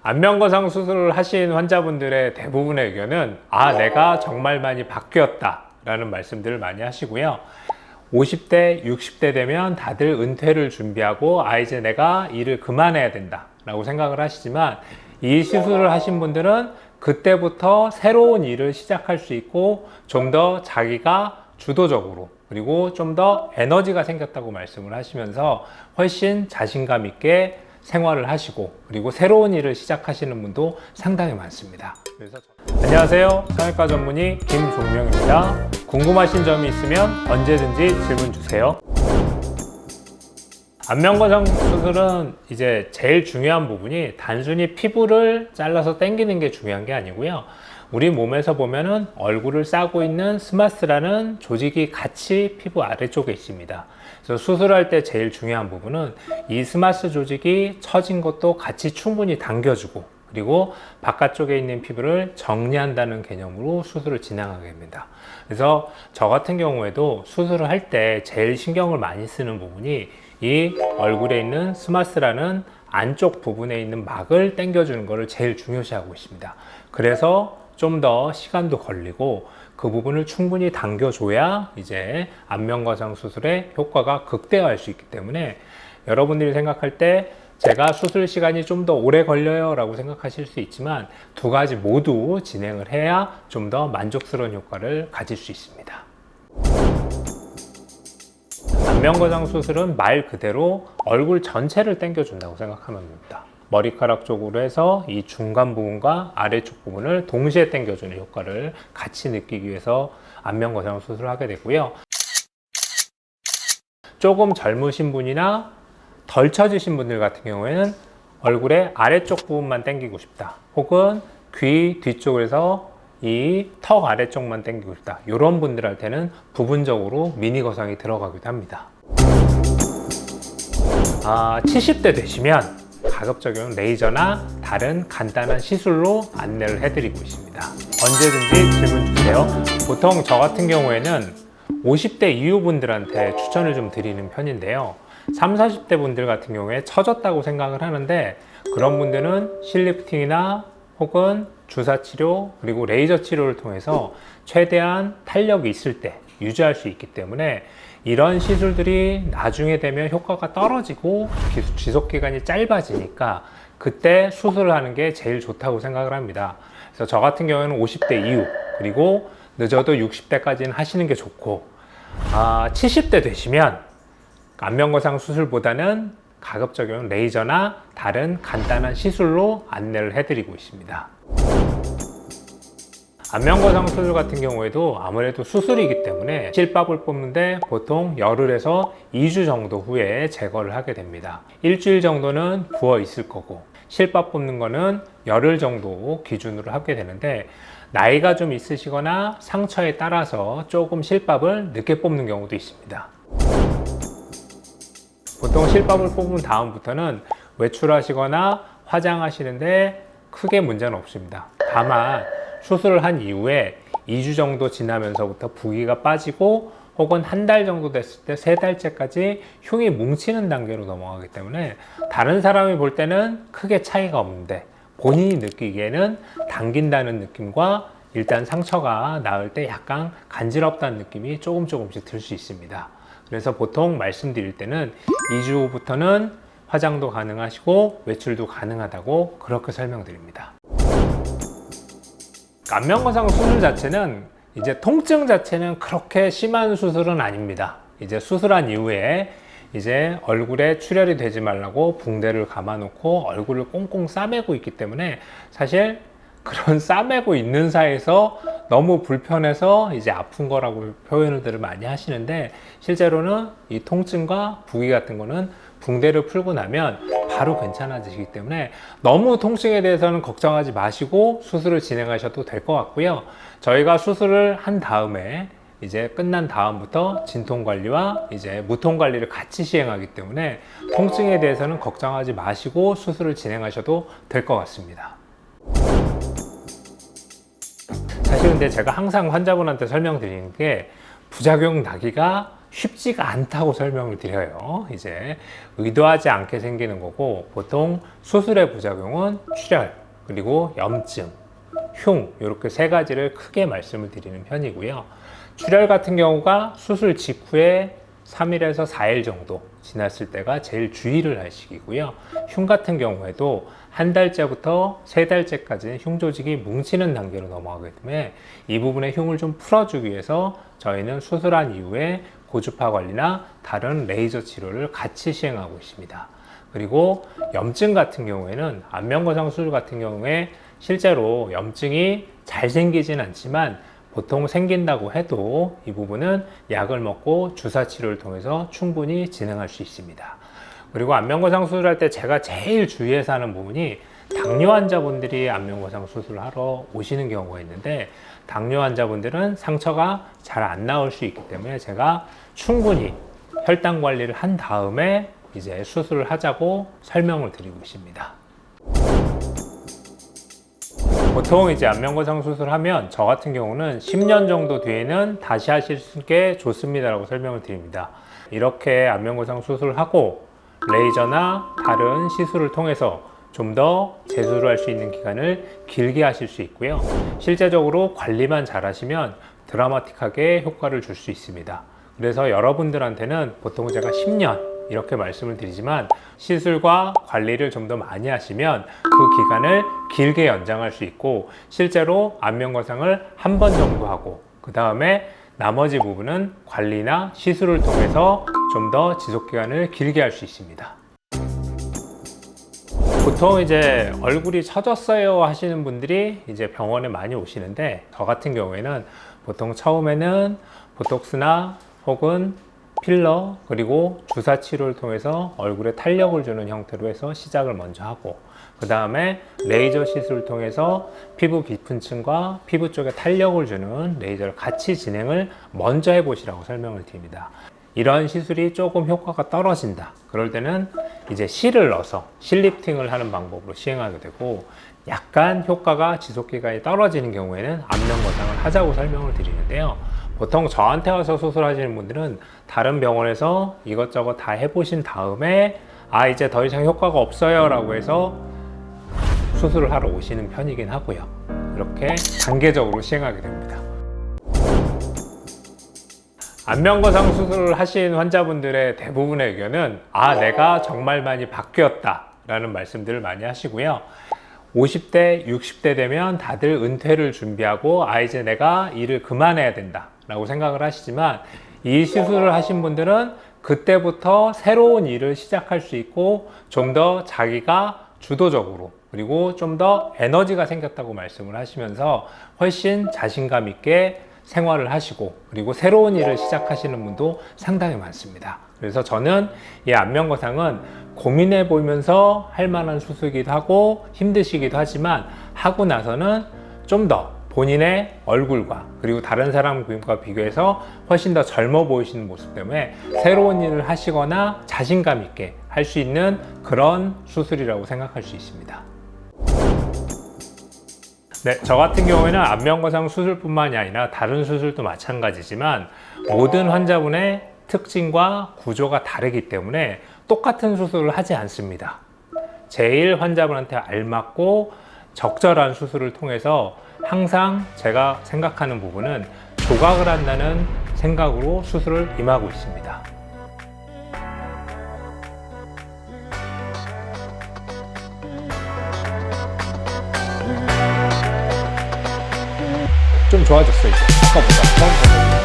안면거상 수술을 하신 환자분들의 대부분의 의견은 내가 정말 많이 바뀌었다 라는 말씀들을 많이 하시고요. 50대, 60대 되면 다들 은퇴를 준비하고 이제 내가 일을 그만해야 된다 라고 생각을 하시지만, 이 시술을 하신 분들은 그때부터 새로운 일을 시작할 수 있고 좀 더 자기가 주도적으로, 그리고 좀 더 에너지가 생겼다고 말씀을 하시면서 훨씬 자신감 있게 생활을 하시고, 그리고 새로운 일을 시작하시는 분도 상당히 많습니다. 그래서 안녕하세요, 성형외과 전문의 김종명입니다. 궁금하신 점이 있으면 언제든지 질문 주세요. 안면거상 수술은 이제 제일 중요한 부분이 단순히 피부를 잘라서 당기는 게 중요한 게 아니고요. 우리 몸에서 보면은 얼굴을 싸고 있는 스마스라는 조직이 같이 피부 아래쪽에 있습니다. 그래서 수술할 때 제일 중요한 부분은 이 스마스 조직이 처진 것도 같이 충분히 당겨주고, 그리고 바깥쪽에 있는 피부를 정리한다는 개념으로 수술을 진행하게 됩니다. 그래서 저 같은 경우에도 수술을 할 때 제일 신경을 많이 쓰는 부분이 이 얼굴에 있는 스마스라는 안쪽 부분에 있는 막을 당겨주는 것을 제일 중요시하고 있습니다. 그래서 좀 더 시간도 걸리고 그 부분을 충분히 당겨줘야 이제 안면거상 수술의 효과가 극대화할 수 있기 때문에, 여러분들이 생각할 때 제가 수술 시간이 좀 더 오래 걸려요 라고 생각하실 수 있지만, 두 가지 모두 진행을 해야 좀 더 만족스러운 효과를 가질 수 있습니다. 안면거상 수술은 말 그대로 얼굴 전체를 당겨준다고 생각하면 됩니다. 머리카락 쪽으로 해서 이 중간 부분과 아래쪽 부분을 동시에 당겨주는 효과를 같이 느끼기 위해서 안면거상 수술을 하게 되고요. 조금 젊으신 분이나 덜 처지신 분들 같은 경우에는 얼굴의 아래쪽 부분만 당기고 싶다, 혹은 귀 뒤쪽에서 이 턱 아래쪽만 당기고 싶다, 이런 분들한테는 부분적으로 미니 거상이 들어가기도 합니다. 70대 되시면 가급적이면 레이저나 다른 간단한 시술로 안내를 해드리고 있습니다. 언제든지 질문 주세요. 보통 저 같은 경우에는 50대 이후 분들한테 추천을 좀 드리는 편인데요. 30, 40대 분들 같은 경우에 처졌다고 생각을 하는데, 그런 분들은 실리프팅이나 혹은 주사치료, 그리고 레이저 치료를 통해서 최대한 탄력이 있을 때 유지할 수 있기 때문에, 이런 시술들이 나중에 되면 효과가 떨어지고 지속기간이 짧아지니까 그때 수술을 하는 게 제일 좋다고 생각을 합니다. 그래서 저 같은 경우에는 50대 이후, 그리고 늦어도 60대까지는 하시는 게 좋고, 70대 되시면 안면거상 수술보다는 가급적이면 레이저나 다른 간단한 시술로 안내를 해드리고 있습니다. 안면거상 수술 같은 경우에도 아무래도 수술이기 때문에 실밥을 뽑는데 보통 열흘에서 2주 정도 후에 제거를 하게 됩니다. 일주일 정도는 부어 있을 거고, 실밥 뽑는 거는 열흘 정도 기준으로 하게 되는데, 나이가 좀 있으시거나 상처에 따라서 조금 실밥을 늦게 뽑는 경우도 있습니다. 보통 실밥을 뽑은 다음부터는 외출하시거나 화장하시는데 크게 문제는 없습니다. 다만 수술을 한 이후에 2주 정도 지나면서부터 부기가 빠지고, 혹은 한 달 정도 됐을 때 3달째까지 흉이 뭉치는 단계로 넘어가기 때문에 다른 사람이 볼 때는 크게 차이가 없는데, 본인이 느끼기에는 당긴다는 느낌과 일단 상처가 나을 때 약간 간지럽다는 느낌이 조금씩 들 수 있습니다. 그래서 보통 말씀드릴 때는 2주 후부터는 화장도 가능하시고 외출도 가능하다고 그렇게 설명드립니다. 안면거상 수술 자체는 이제 통증 자체는 그렇게 심한 수술은 아닙니다. 이제 수술한 이후에 이제 얼굴에 출혈이 되지 말라고 붕대를 감아놓고 얼굴을 꽁꽁 싸매고 있기 때문에, 사실 그런 싸매고 있는 사이에서 너무 불편해서 이제 아픈 거라고 표현을 많이 하시는데, 실제로는 이 통증과 부기 같은 거는 붕대를 풀고 나면 바로 괜찮아지기 때문에 너무 통증에 대해서는 걱정하지 마시고 수술을 진행하셔도 될 것 같고요. 저희가 수술을 한 다음에 이제 끝난 다음부터 진통 관리와 이제 무통 관리를 같이 시행하기 때문에 통증에 대해서는 걱정하지 마시고 수술을 진행하셔도 될 것 같습니다. 사실 근데 제가 항상 환자분한테 설명드리는 게, 부작용 나기가 쉽지가 않다고 설명을 드려요. 이제 의도하지 않게 생기는 거고, 보통 수술의 부작용은 출혈, 그리고 염증, 흉, 이렇게 세 가지를 크게 말씀을 드리는 편이고요. 출혈 같은 경우가 수술 직후에 3일에서 4일 정도 지났을 때가 제일 주의를 할 시기고요. 흉 같은 경우에도 한 달째부터 세 달째까지는 흉 조직이 뭉치는 단계로 넘어가기 때문에 이 부분의 흉을 좀 풀어주기 위해서 저희는 수술한 이후에 고주파 관리나 다른 레이저 치료를 같이 시행하고 있습니다. 그리고 염증 같은 경우에는 안면거상 수술 같은 경우에 실제로 염증이 잘 생기진 않지만 보통 생긴다고 해도 이 부분은 약을 먹고 주사 치료를 통해서 충분히 진행할 수 있습니다. 그리고 안면거상 수술할 때 제가 제일 주의해서 하는 부분이 당뇨 환자분들이 안면거상 수술을 하러 오시는 경우가 있는데, 당뇨 환자분들은 상처가 잘 안 나올 수 있기 때문에 제가 충분히 혈당 관리를 한 다음에 이제 수술을 하자고 설명을 드리고 있습니다. 보통 이제 안면거상 수술하면 저 같은 경우는 10년 정도 뒤에는 다시 하실 게 좋습니다라고 설명을 드립니다. 이렇게 안면거상 수술을 하고 레이저나 다른 시술을 통해서 좀 더 재수를 할 수 있는 기간을 길게 하실 수 있고요. 실제적으로 관리만 잘 하시면 드라마틱하게 효과를 줄 수 있습니다. 그래서 여러분들한테는 보통 제가 10년 이렇게 말씀을 드리지만, 시술과 관리를 좀 더 많이 하시면 그 기간을 길게 연장할 수 있고, 실제로 안면거상을 한 번 정도 하고 그 다음에 나머지 부분은 관리나 시술을 통해서 좀 더 지속 기간을 길게 할 수 있습니다. 보통 이제 얼굴이 처졌어요 하시는 분들이 이제 병원에 많이 오시는데, 저 같은 경우에는 보통 처음에는 보톡스나 혹은 필러, 그리고 주사 치료를 통해서 얼굴에 탄력을 주는 형태로 해서 시작을 먼저 하고, 그 다음에 레이저 시술을 통해서 피부 깊은 층과 피부 쪽에 탄력을 주는 레이저를 같이 진행을 먼저 해보시라고 설명을 드립니다. 이런 시술이 조금 효과가 떨어진다, 그럴 때는 이제 실을 넣어서 실리프팅을 하는 방법으로 시행하게 되고, 약간 효과가 지속기간이 떨어지는 경우에는 안면거상을 하자고 설명을 드리는데요. 보통 저한테 와서 수술하시는 분들은 다른 병원에서 이것저것 다 해보신 다음에 이제 더 이상 효과가 없어요 라고 해서 수술을 하러 오시는 편이긴 하고요. 이렇게 단계적으로 시행하게 됩니다. 안면거상 수술을 하신 환자분들의 대부분의 의견은 내가 정말 많이 바뀌었다 라는 말씀들을 많이 하시고요. 50대, 60대 되면 다들 은퇴를 준비하고 이제 내가 일을 그만해야 된다 라고 생각을 하시지만, 이 시술을 하신 분들은 그때부터 새로운 일을 시작할 수 있고 좀 더 자기가 주도적으로, 그리고 좀 더 에너지가 생겼다고 말씀을 하시면서 훨씬 자신감 있게 생활을 하시고, 그리고 새로운 일을 시작하시는 분도 상당히 많습니다. 그래서 저는 이 안면거상은 고민해 보면서 할 만한 수술이기도 하고 힘드시기도 하지만, 하고 나서는 좀 더 본인의 얼굴과 그리고 다른 사람과 비교해서 훨씬 더 젊어 보이시는 모습 때문에 새로운 일을 하시거나 자신감 있게 할 수 있는 그런 수술이라고 생각할 수 있습니다. 네, 저 같은 경우에는 안면거상 수술뿐만이 아니라 다른 수술도 마찬가지지만 모든 환자분의 특징과 구조가 다르기 때문에 똑같은 수술을 하지 않습니다. 제일 환자분한테 알맞고 적절한 수술을 통해서 항상 제가 생각하는 부분은 조각을 한다는 생각으로 수술을 임하고 있습니다. 좀 좋아졌어요, 이제. 아까보다.